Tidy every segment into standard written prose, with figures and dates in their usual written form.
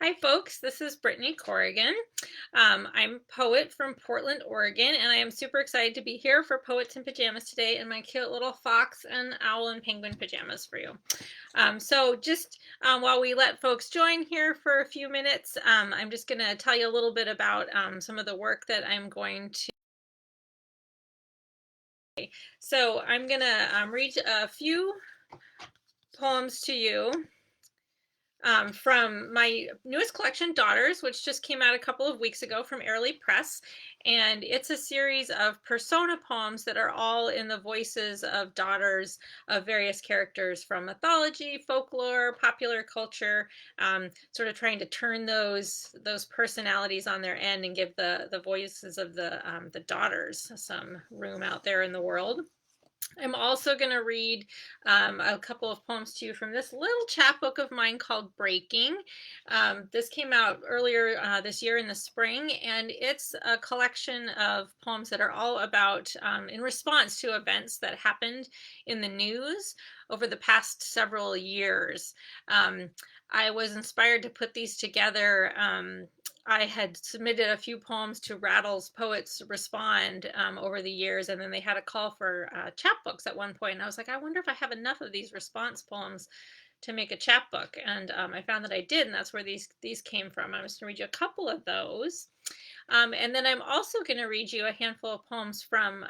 Hi, folks. This is Brittney Corrigan. I'm a poet from Portland, Oregon, and I am super excited to be here for Poets in Pajamas today in my cute little fox and owl and penguin pajamas for you. While we let folks join here for a few minutes, I'm just going to tell you a little bit about some of the work that I'm going to. So I'm going to read a few poems to you from my newest collection, Daughters, which just came out a couple of weeks ago from Airlie Press. And it's a series of persona poems that are all in the voices of daughters of various characters from mythology, folklore, popular culture, sort of trying to turn those personalities on their end and give the voices of the daughters some room out there in the world. I'm also going to read a couple of poems to you from this little chapbook of mine called Breaking. This came out earlier this year in the spring, and it's a collection of poems that are all about in response to events that happened in the news over the past several years. I was inspired to put these together. I had submitted a few poems to Rattle's Poets Respond over the years, and then they had a call for chapbooks at one point. And I was like, I wonder if I have enough of these response poems to make a chapbook. And I found that I did, and that's where these came from. I'm just going to read you a couple of those. And then I'm also going to read you a handful of poems from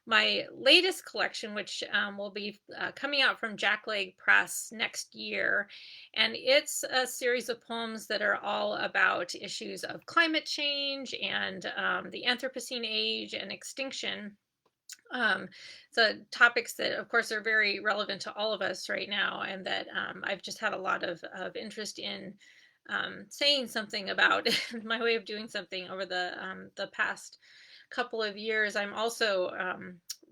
my latest collection, which will be coming out from Jackleg Press next year. And it's a series of poems that are all about issues of climate change and the Anthropocene Age and extinction. So topics that, of course, are very relevant to all of us right now, and that I've just had a lot of interest in saying something about my way of doing something over the past couple of years. I'm also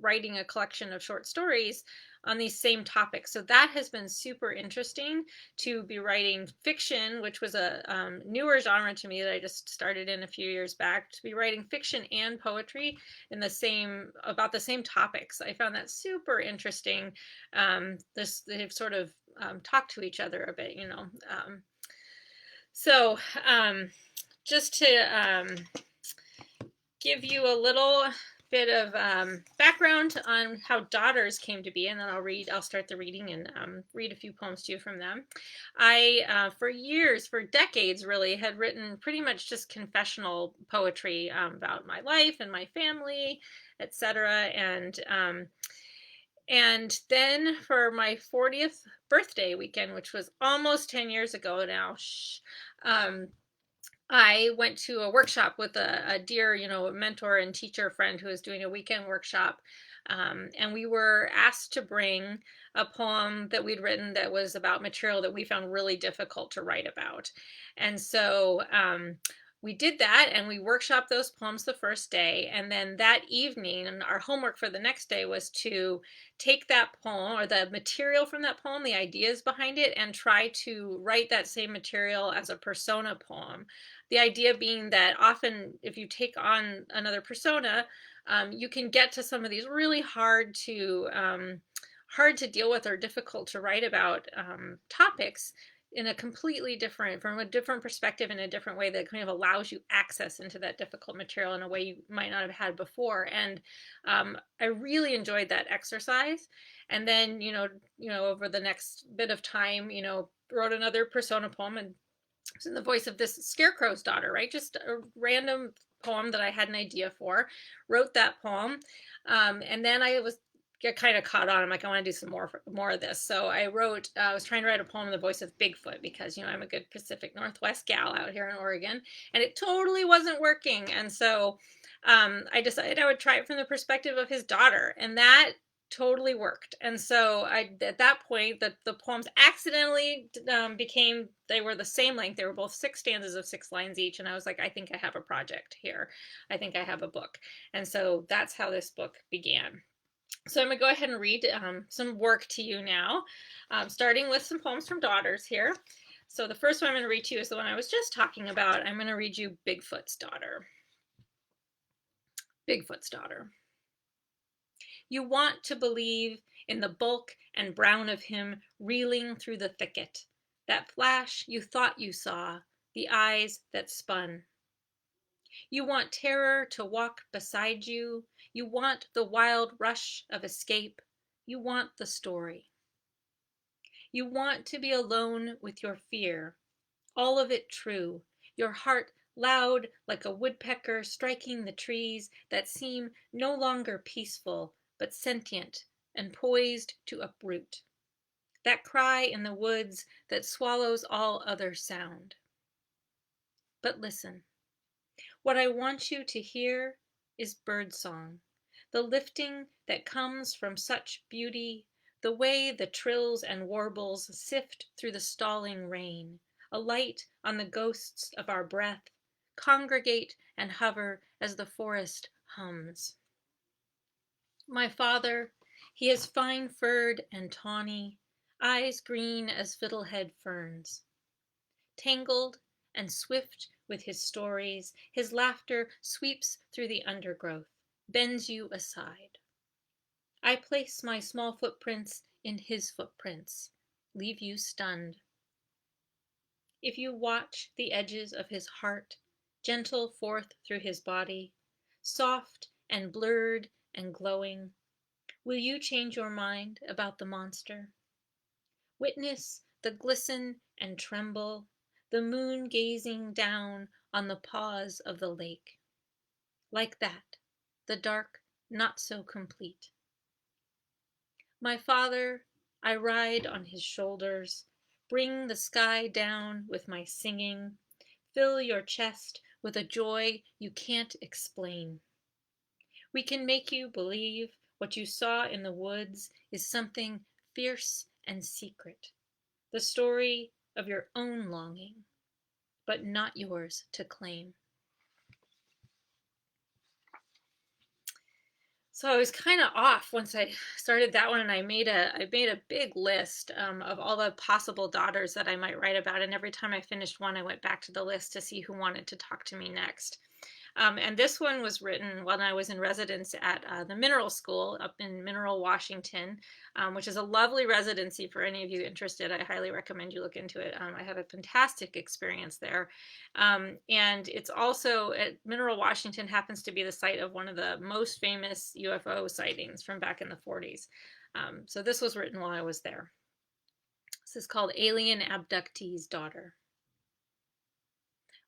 writing a collection of short stories on these same topics. So that has been super interesting to be writing fiction, which was a newer genre to me that I just started in a few years back, to be writing fiction and poetry in about the same topics. I found that super interesting. They've sort of talked to each other a bit, you know. So just to give you a little bit of background on how Daughters came to be, and then I'll start the reading and read a few poems to you from them. I, for years, for decades really, had written pretty much just confessional poetry about my life and my family, etc. And then for my 40th birthday weekend, which was almost 10 years ago now, I went to a workshop with a dear, mentor and teacher friend who was doing a weekend workshop. And we were asked to bring a poem that we'd written that was about material that we found really difficult to write about. And so we did that, and we workshopped those poems the first day. And then that evening, and our homework for the next day was to take that poem or the material from that poem, the ideas behind it, and try to write that same material as a persona poem. The idea being that often if you take on another persona, you can get to some of these really hard to deal with or difficult to write about topics in a completely different, from a different perspective, in a different way that kind of allows you access into that difficult material in a way you might not have had before. And I really enjoyed that exercise. And then, over the next bit of time, wrote another persona poem, and it was in the voice of this scarecrow's daughter, right? Just a random poem that I had an idea for, wrote that poem. And then I get kind of caught on. I'm like, I want to do some more of this. So I was trying to write a poem in the voice of Bigfoot because, I'm a good Pacific Northwest gal out here in Oregon, and it totally wasn't working. And so I decided I would try it from the perspective of his daughter, and that totally worked. And so at that point, the poems accidentally they were the same length. They were both 6 stanzas of 6 lines each. And I was like, I think I have a project here. I think I have a book. And so that's how this book began. So I'm going to go ahead and read some work to you now, starting with some poems from Daughters here. So the first one I'm going to read to you is the one I was just talking about. I'm going to read you Bigfoot's Daughter. Bigfoot's Daughter. You want to believe in the bulk and brown of him reeling through the thicket. That flash you thought you saw, the eyes that spun. You want terror to walk beside you. You want the wild rush of escape. You want the story. You want to be alone with your fear, all of it true, your heart loud like a woodpecker striking the trees that seem no longer peaceful, but sentient and poised to uproot. That cry in the woods that swallows all other sound. But listen, what I want you to hear is birdsong, the lifting that comes from such beauty, the way the trills and warbles sift through the stalling rain, a light on the ghosts of our breath, congregate and hover as the forest hums. My father, he is fine-furred and tawny, eyes green as fiddlehead ferns. Tangled and swift with his stories, his laughter sweeps through the undergrowth, bends you aside. I place my small footprints in his footprints, leave you stunned. If you watch the edges of his heart gentle forth through his body, soft and blurred and glowing, will you change your mind about the monster? Witness the glisten and tremble, the moon gazing down on the pause of the lake. Like that, the dark not so complete. My father, I ride on his shoulders, bring the sky down with my singing, fill your chest with a joy you can't explain. We can make you believe what you saw in the woods is something fierce and secret, the story of your own longing, but not yours to claim. So I was kind of off once I started that one, and I made a big list of all the possible daughters that I might write about, and every time I finished one, I went back to the list to see who wanted to talk to me next. And this one was written when I was in residence at the Mineral School up in Mineral, Washington, which is a lovely residency for any of you interested. I highly recommend you look into it. I had a fantastic experience there. And it's also at Mineral, Washington happens to be the site of one of the most famous UFO sightings from back in the 40s. So this was written while I was there. This is called Alien Abductee's Daughter.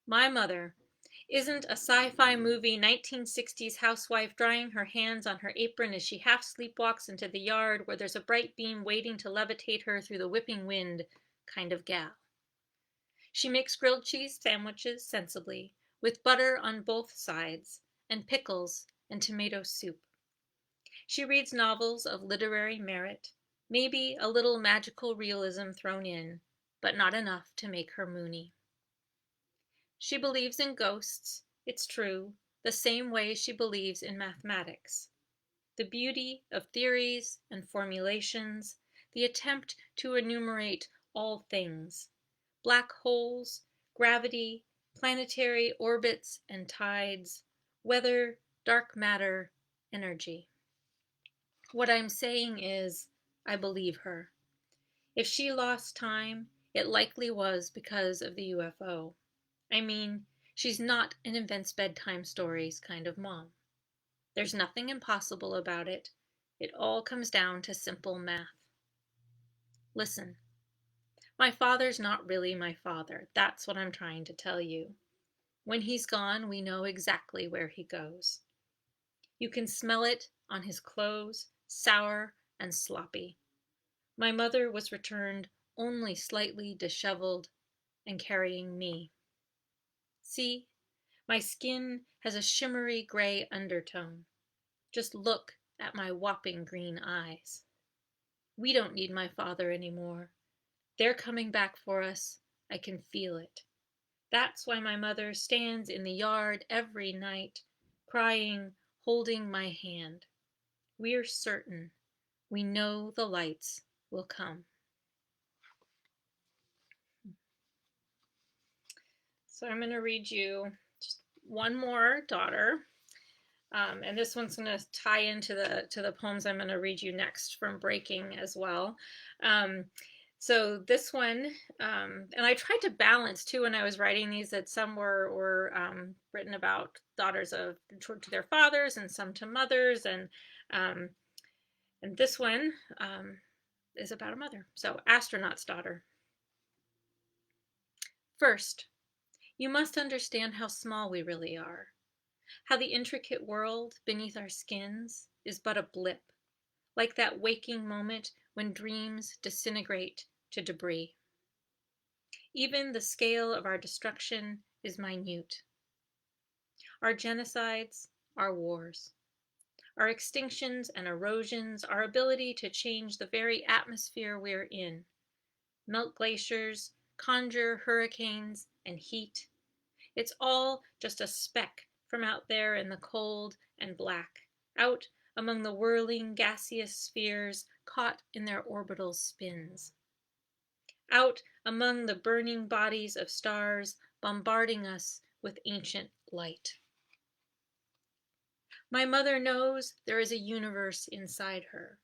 My mother isn't a sci-fi movie 1960s housewife drying her hands on her apron as she half sleepwalks into the yard where there's a bright beam waiting to levitate her through the whipping wind kind of gal. She makes grilled cheese sandwiches sensibly, with butter on both sides, and pickles and tomato soup. She reads novels of literary merit, maybe a little magical realism thrown in, but not enough to make her moony. She believes in ghosts, it's true, the same way she believes in mathematics. The beauty of theories and formulations, the attempt to enumerate all things, black holes, gravity, planetary orbits and tides, weather, dark matter, energy. What I'm saying is, I believe her. If she lost time, it likely was because of the UFO. I mean, she's not an invents bedtime stories kind of mom. There's nothing impossible about it. It all comes down to simple math. Listen, my father's not really my father. That's what I'm trying to tell you. When he's gone, we know exactly where he goes. You can smell it on his clothes, sour and sloppy. My mother was returned only slightly disheveled and carrying me. See, my skin has a shimmery gray undertone. Just look at my whopping green eyes. We don't need my father anymore. They're coming back for us. I can feel it. That's why my mother stands in the yard every night, crying, holding my hand. We're certain. We know the lights will come. So I'm going to read you just one more daughter. And this one's going to tie into the poems I'm going to read you next from Breaking as well. So this one, and I tried to balance too when I was writing these that some were written about daughters of to their fathers and some to mothers, um, and this one is about a mother. So astronaut's daughter. First, you must understand how small we really are, how the intricate world beneath our skins is but a blip, like that waking moment when dreams disintegrate to debris. Even the scale of our destruction is minute. Our genocides, our wars, our extinctions and erosions, our ability to change the very atmosphere we're in, melt glaciers, conjure hurricanes and heat. It's all just a speck from out there in the cold and black, out among the whirling gaseous spheres caught in their orbital spins, out among the burning bodies of stars bombarding us with ancient light. My mother knows there is a universe inside her,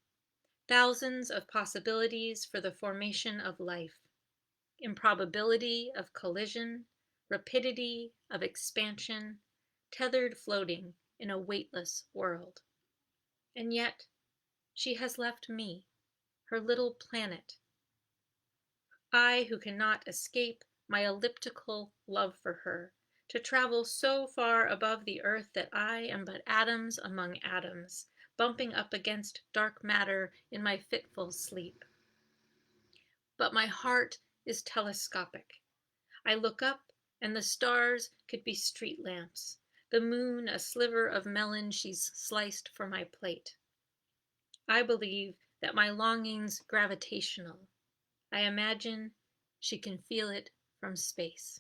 thousands of possibilities for the formation of life, improbability of collision, rapidity of expansion, tethered floating in a weightless world. And yet, she has left me, her little planet, I who cannot escape my elliptical love for her, to travel so far above the earth that I am but atoms among atoms, bumping up against dark matter in my fitful sleep. But my heart is telescopic. I look up, and the stars could be street lamps, the moon a sliver of melon she's sliced for my plate. I believe that my longing's gravitational. I imagine she can feel it from space.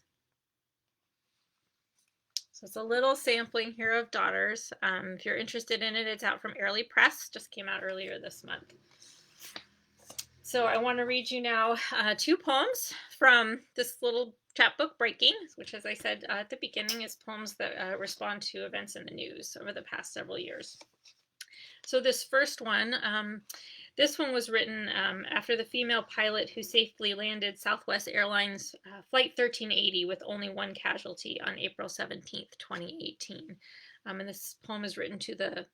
So it's a little sampling here of Daughters. If you're interested in it, it's out from Airlie Press, just came out earlier this month. So I want to read you now two poems from this little chapbook, Breaking, which, as I said at the beginning, is poems that respond to events in the news over the past several years. So this first one, this one was written after the female pilot who safely landed Southwest Airlines Flight 1380 with only one casualty on April 17th, 2018. And this poem is written to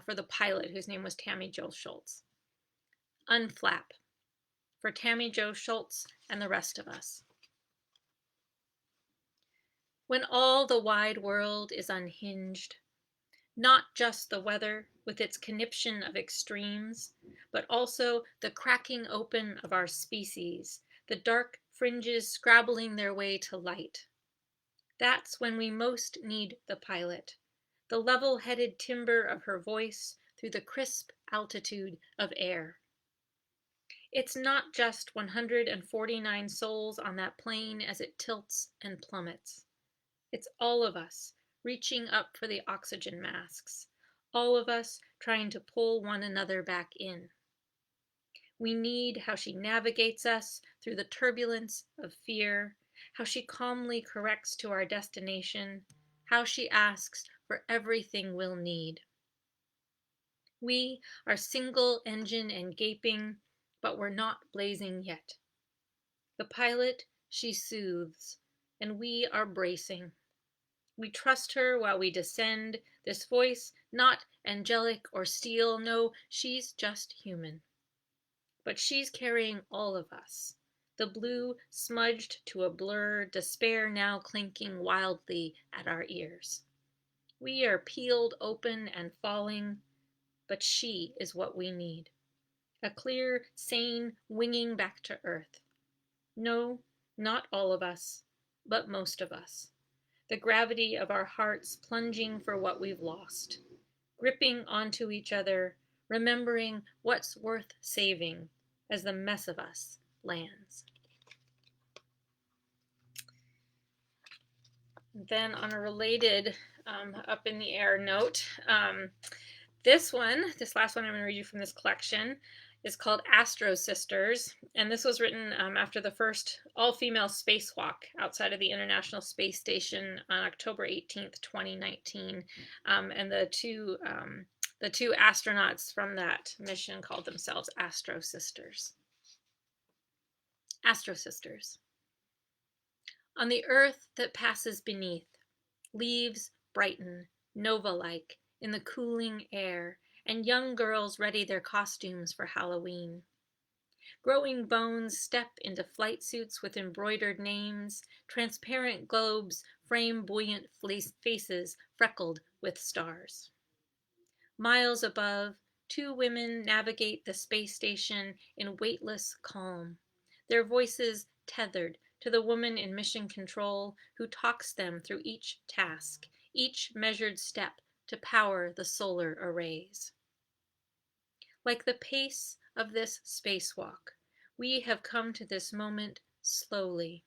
for the pilot, whose name was Tammy Jo Schultz. Unflap, for Tammy Jo Schultz and the rest of us. When all the wide world is unhinged, not just the weather with its conniption of extremes, but also the cracking open of our species, the dark fringes scrabbling their way to light. That's when we most need the pilot, the level-headed timbre of her voice through the crisp altitude of air. It's not just 149 souls on that plane as it tilts and plummets. It's all of us reaching up for the oxygen masks, all of us trying to pull one another back in. We need how she navigates us through the turbulence of fear, how she calmly corrects to our destination, how she asks for everything we'll need. We are single engine and gaping, but we're not blazing yet. The pilot, she soothes, and we are bracing. We trust her while we descend, this voice not angelic or steel, no, she's just human. But she's carrying all of us, the blue smudged to a blur, despair now clinking wildly at our ears. We are peeled open and falling, but she is what we need. A clear, sane winging back to earth. No, not all of us, but most of us. The gravity of our hearts plunging for what we've lost, gripping onto each other, remembering what's worth saving as the mess of us lands. Then on a related up in the air note, this last one I'm going to read you from this collection is called Astro Sisters, and this was written after the first all-female spacewalk outside of the International Space Station on October 18th, 2019, and the two astronauts from that mission called themselves Astro Sisters. Astro Sisters. On the earth that passes beneath, leaves brighten, nova-like, in the cooling air, and young girls ready their costumes for Halloween. Growing bones step into flight suits with embroidered names. Transparent globes frame buoyant faces freckled with stars. Miles above, two women navigate the space station in weightless calm, their voices tethered to the woman in mission control who talks them through each task, each measured step to power the solar arrays. Like the pace of this spacewalk, we have come to this moment slowly,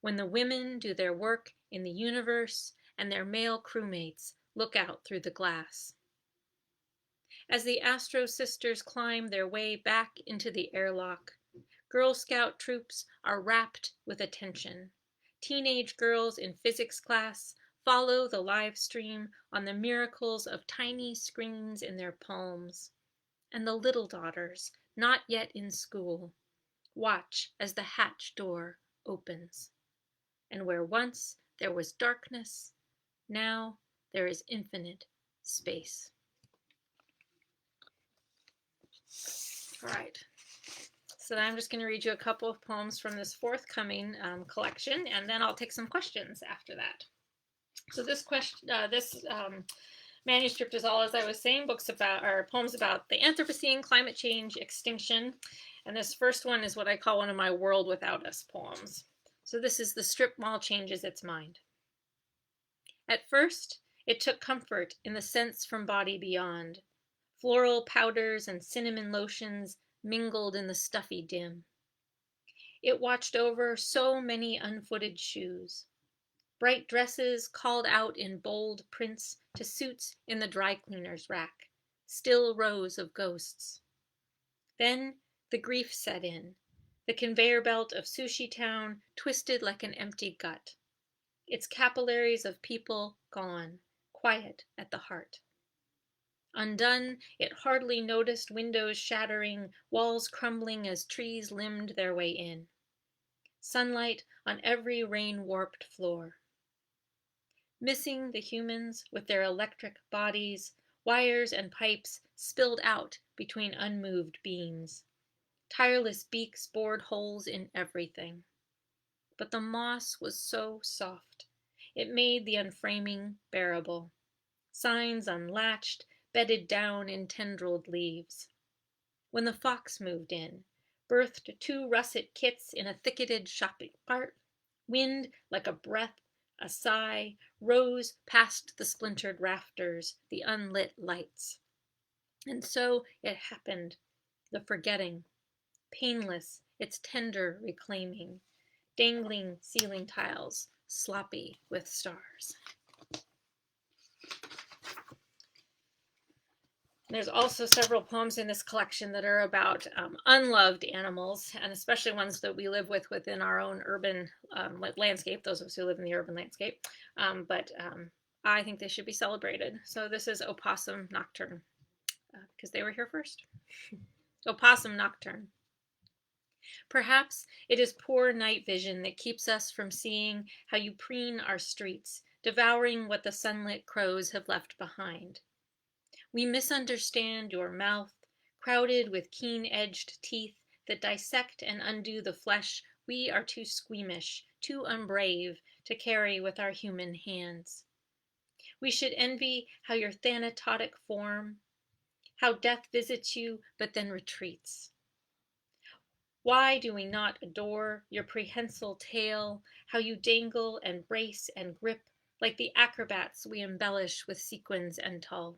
when the women do their work in the universe and their male crewmates look out through the glass. As the Astro Sisters climb their way back into the airlock, Girl Scout troops are rapt with attention. Teenage girls in physics class follow the live stream on the miracles of tiny screens in their palms. And the little daughters, not yet in school, watch as the hatch door opens. And where once there was darkness, now there is infinite space. All right. So I'm just going to read you a couple of poems from this forthcoming collection, and then I'll take some questions after that. So this manuscript is all, as I was saying, poems about the Anthropocene, climate change, extinction, and this first one is what I call one of my World Without Us poems. So this is The Strip Mall Changes Its Mind. At first, it took comfort in the scents from body beyond. Floral powders and cinnamon lotions mingled in the stuffy dim. It watched over so many unfooted shoes. Bright dresses called out in bold prints to suits in the dry cleaner's rack, still rows of ghosts. Then the grief set in. The conveyor belt of Sushi Town twisted like an empty gut. Its capillaries of people gone, quiet at the heart. Undone, it hardly noticed windows shattering, walls crumbling as trees limbed their way in. Sunlight on every rain-warped floor. Missing the humans with their electric bodies, wires and pipes spilled out between unmoved beams. Tireless beaks bored holes in everything. But the moss was so soft. It made the unframing bearable. Signs unlatched, bedded down in tendrilled leaves. When the fox moved in, birthed two russet kits in a thicketed shopping cart, wind like a breath, a sigh, rose past the splintered rafters, the unlit lights. And so it happened, the forgetting, painless, its tender reclaiming, dangling ceiling tiles, sloppy with stars. There's also several poems in this collection that are about unloved animals, and especially ones that we live with within our own urban landscape, those of us who live in the urban landscape. But I think they should be celebrated. So this is Opossum Nocturne, because they were here first. Opossum Nocturne. Perhaps it is poor night vision that keeps us from seeing how you preen our streets, devouring what the sunlit crows have left behind. We misunderstand your mouth, crowded with keen-edged teeth that dissect and undo the flesh we are too squeamish, too unbrave to carry with our human hands. We should envy how your thanatotic form, how death visits you but then retreats. Why do we not adore your prehensile tail, how you dangle and brace and grip like the acrobats we embellish with sequins and tulle?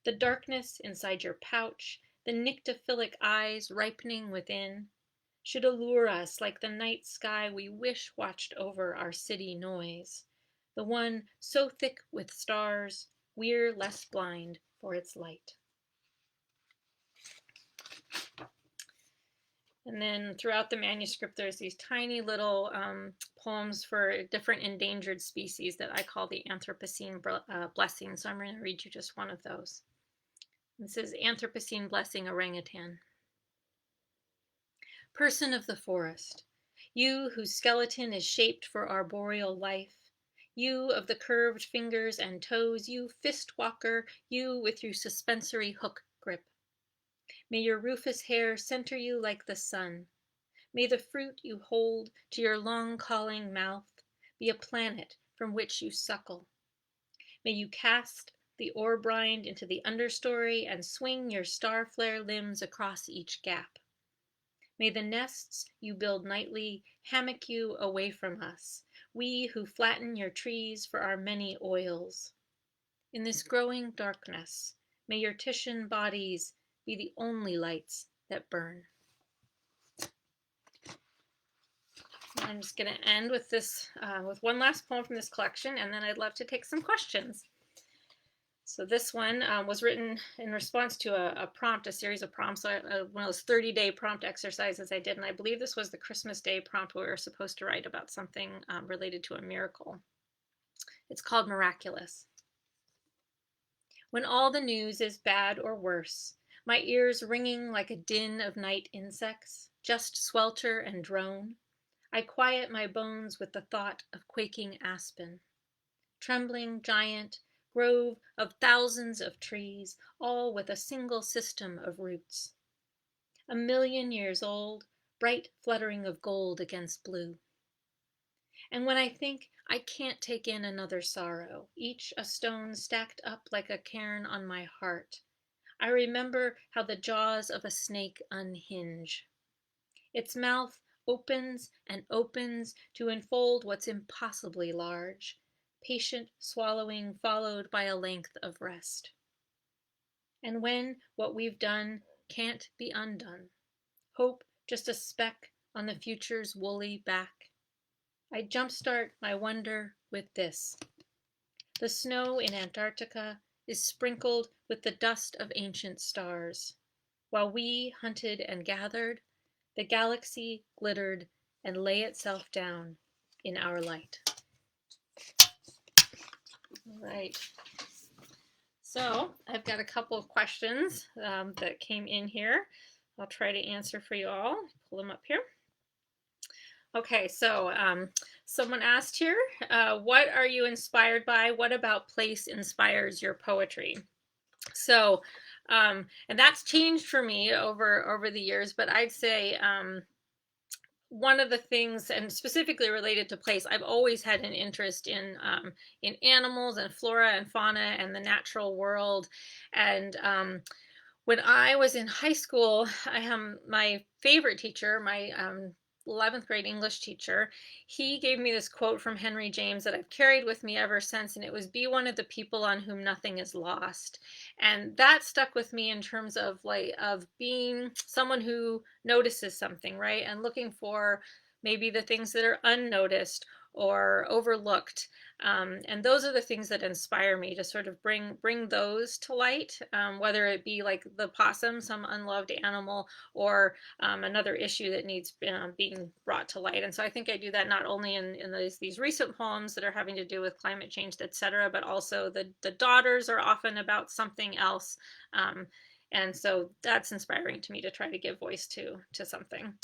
The darkness inside your pouch, the nyctophilic eyes ripening within, should allure us like the night sky we wish watched over our city noise, the one so thick with stars we're less blind for its light. And then throughout the manuscript, there's these tiny little poems for different endangered species that I call the Anthropocene blessing. So I'm going to read you just one of those. This is Anthropocene Blessing Orangutan. Person of the forest, you whose skeleton is shaped for arboreal life, you of the curved fingers and toes, you fist walker, you with your suspensory hook grip. May your rufous hair center you like the sun. May the fruit you hold to your long calling mouth be a planet from which you suckle. May you cast the ore brind into the understory and swing your star flare limbs across each gap. May the nests you build nightly hammock you away from us, we who flatten your trees for our many oils. In this growing darkness, may your Titian bodies be the only lights that burn. I'm just going to end with this, with one last poem from this collection, and then I'd love to take some questions. So this one was written in response to a prompt, a series of prompts, one of those 30-day prompt exercises I did, and I believe this was the Christmas Day prompt where we were supposed to write about something related to a miracle. It's called Miraculous. When all the news is bad or worse, my ears ringing like a din of night insects, just swelter and drone, I quiet my bones with the thought of quaking aspen. Trembling giant, grove of thousands of trees, all with a single system of roots. 1,000,000 years old, bright fluttering of gold against blue. And when I think I can't take in another sorrow, each a stone stacked up like a cairn on my heart, I remember how the jaws of a snake unhinge. Its mouth opens and opens to enfold what's impossibly large, patient swallowing followed by a length of rest. And when what we've done can't be undone, hope just a speck on the future's woolly back, I jumpstart my wonder with this. The snow in Antarctica is sprinkled with the dust of ancient stars. While we hunted and gathered, the galaxy glittered and lay itself down in our light. All right. So I've got a couple of questions that came in here. I'll try to answer for you all. Pull them up here. Okay, so someone asked here, what are you inspired by? What about place inspires your poetry? So, and that's changed for me over the years, but I'd say one of the things, and specifically related to place, I've always had an interest in animals and flora and fauna and the natural world. And when I was in high school, my favorite teacher, my 11th grade English teacher, he gave me this quote from Henry James that I've carried with me ever since, and it was, "Be one of the people on whom nothing is lost." And that stuck with me in terms of being someone who notices something, right? And looking for maybe the things that are unnoticed or overlooked. And those are the things that inspire me to sort of bring those to light, whether it be like the possum, some unloved animal, or another issue that needs being brought to light. And so I think I do that not only in these recent poems that are having to do with climate change, etc., but also the daughters are often about something else. And so that's inspiring to me to try to give voice to something.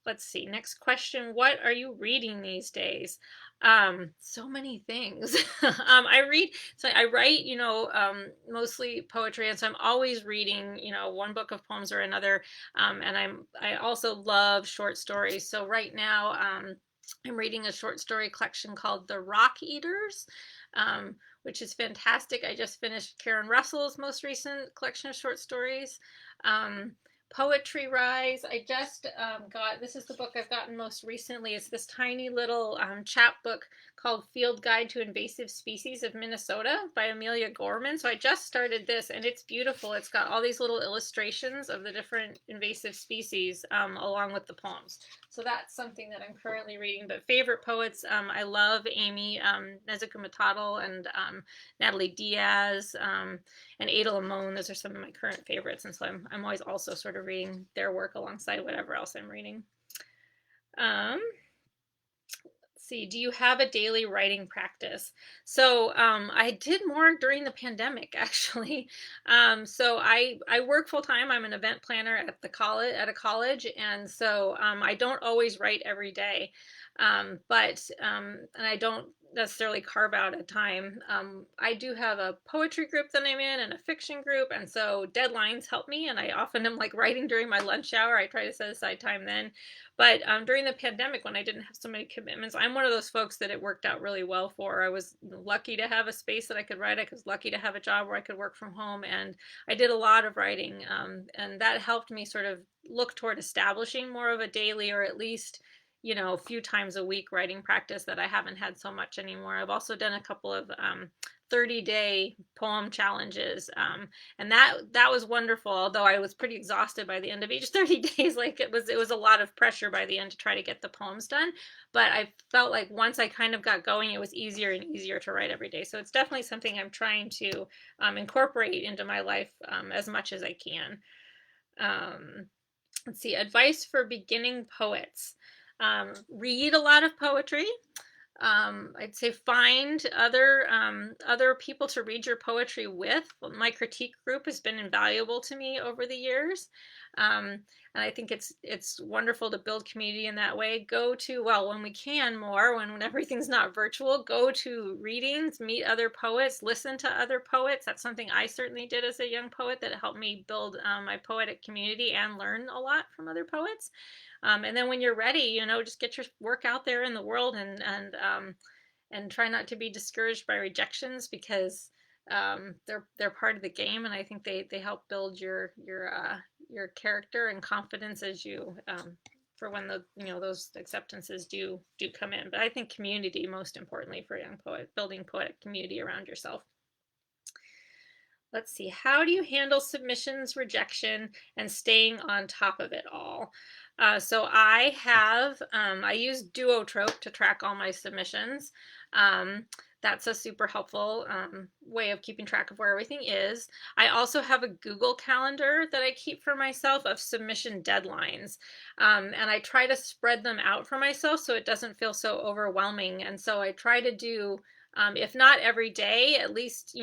Let's see, next question. What are you reading these days? So many things. I write, mostly poetry, and so I'm always reading, one book of poems or another. And I also love short stories. So right now, I'm reading a short story collection called The Rock Eaters, which is fantastic. I just finished Karen Russell's most recent collection of short stories. Poetry Rise, I just this is the book I've gotten most recently. It's this tiny little chapbook called Field Guide to Invasive Species of Minnesota by Amelia Gorman. So I just started this, and it's beautiful. It's got all these little illustrations of the different invasive species along with the poems. So that's something that I'm currently reading. But favorite poets, I love Amy Nezuko and Natalie Diaz and Ada Limon. Those are some of my current favorites, and so I'm always also sort of reading their work alongside whatever else I'm reading. Let's See, do you have a daily writing practice? So I did more during the pandemic, actually. So I work full time. I'm an event planner at a college, and so I don't always write every day, and I don't necessarily carve out a time. I do have a poetry group that I'm in and a fiction group, and so deadlines help me. And I often am like writing during my lunch hour. I try to set aside time then. But during the pandemic, when I didn't have so many commitments, I'm one of those folks that it worked out really well for. I was lucky to have a space that I could write. I was lucky to have a job where I could work from home, and I did a lot of writing, and that helped me sort of look toward establishing more of a daily, or at least a few times a week writing practice that I haven't had so much anymore. I've also done a couple of 30-day poem challenges, and that was wonderful, although I was pretty exhausted by the end of each 30 days. Like it was a lot of pressure by the end to try to get the poems done, but I felt like once I kind of got going, it was easier and easier to write every day. So it's definitely something I'm trying to incorporate into my life as much as I can. Let's see, advice for beginning poets. Read a lot of poetry. I'd say find other people to read your poetry with. My critique group has been invaluable to me over the years, and I think it's wonderful to build community in that way. Go to, well, when we can more, when everything's not virtual, go to readings, meet other poets, listen to other poets. That's something I certainly did as a young poet that helped me build my poetic community and learn a lot from other poets. And then when you're ready, just get your work out there in the world, and try not to be discouraged by rejections, because they're part of the game, and I think they help build your character and confidence as you for when those acceptances do come in. But I think community, most importantly for a young poet, building poetic community around yourself. Let's see, how do you handle submissions, rejection, and staying on top of it all? So I use Duotrope to track all my submissions. That's a super helpful way of keeping track of where everything is. I also have a Google Calendar that I keep for myself of submission deadlines. And I try to spread them out for myself so it doesn't feel so overwhelming. And so I try to do, if not every day, at least,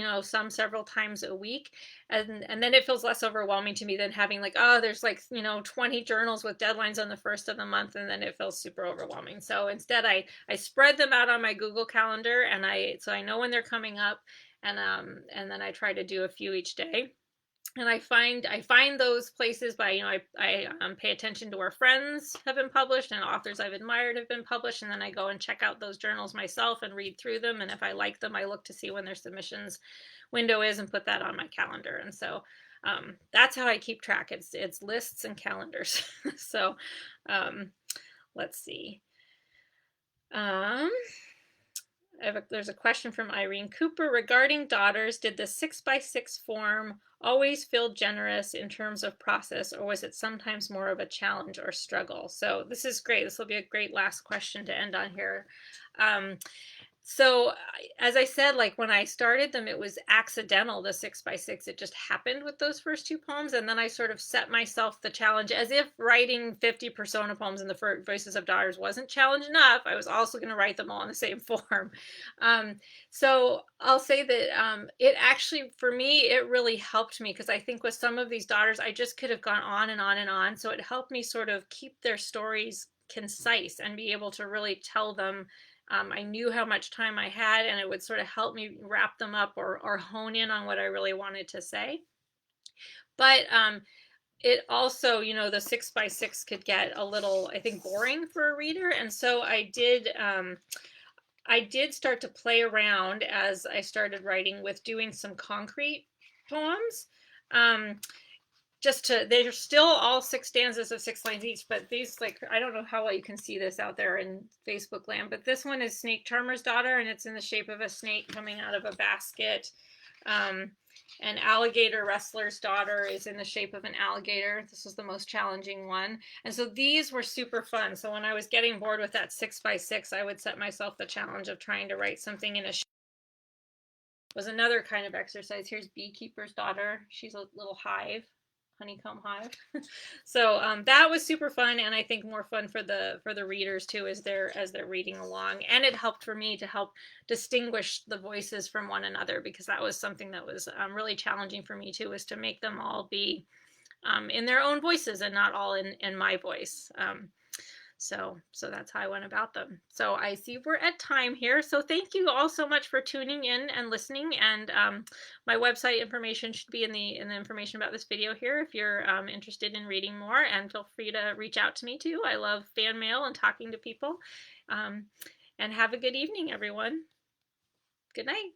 several times a week. And then it feels less overwhelming to me than having like, oh, there's like, 20 journals with deadlines on the first of the month, and then it feels super overwhelming. So instead I spread them out on my Google Calendar, and so I know when they're coming up, and then I try to do a few each day. And I find those places by, I pay attention to where friends have been published and authors I've admired have been published, and then I go and check out those journals myself and read through them, and if I like them, I look to see when their submissions window is and put that on my calendar. And so that's how I keep track. It's lists and calendars. So let's see. There's a question from Irene Cooper regarding daughters. Did the 6x6 form always feel generous in terms of process, or was it sometimes more of a challenge or struggle? So this is great. This will be a great last question to end on here. So as I said, like when I started them, it was accidental, the 6x6. It just happened with those first two poems. And then I sort of set myself the challenge, as if writing 50 persona poems in the Voices of Daughters wasn't challenge enough. I was also going to write them all in the same form. So I'll say that it actually, for me, it really helped me, because I think with some of these daughters, I just could have gone on and on and on. So it helped me sort of keep their stories concise and be able to really tell them. I knew how much time I had, and it would sort of help me wrap them up or hone in on what I really wanted to say. But it also, the 6x6 could get a little, I think, boring for a reader. And so I did start to play around as I started writing with doing some concrete poems. They're still all 6 stanzas of 6 lines each, but these, like, I don't know how well you can see this out there in Facebook land, but this one is Snake Charmer's Daughter, and it's in the shape of a snake coming out of a basket. And Alligator Wrestler's Daughter is in the shape of an alligator. This was the most challenging one. And so these were super fun. So when I was getting bored with that 6x6, I would set myself the challenge of trying to write something in a shape. Was another kind of exercise. Here's Beekeeper's Daughter. She's a little hive. honeycomb hive. So that was super fun, and I think more fun for the readers too as they're reading along. And it helped for me to help distinguish the voices from one another, because that was something that was really challenging for me too, was to make them all be in their own voices and not all in my voice. So that's how I went about them. So I see we're at time here. So thank you all so much for tuning in and listening. And my website information should be in the information about this video here if you're interested in reading more. And feel free to reach out to me too. I love fan mail and talking to people. And have a good evening, everyone. Good night.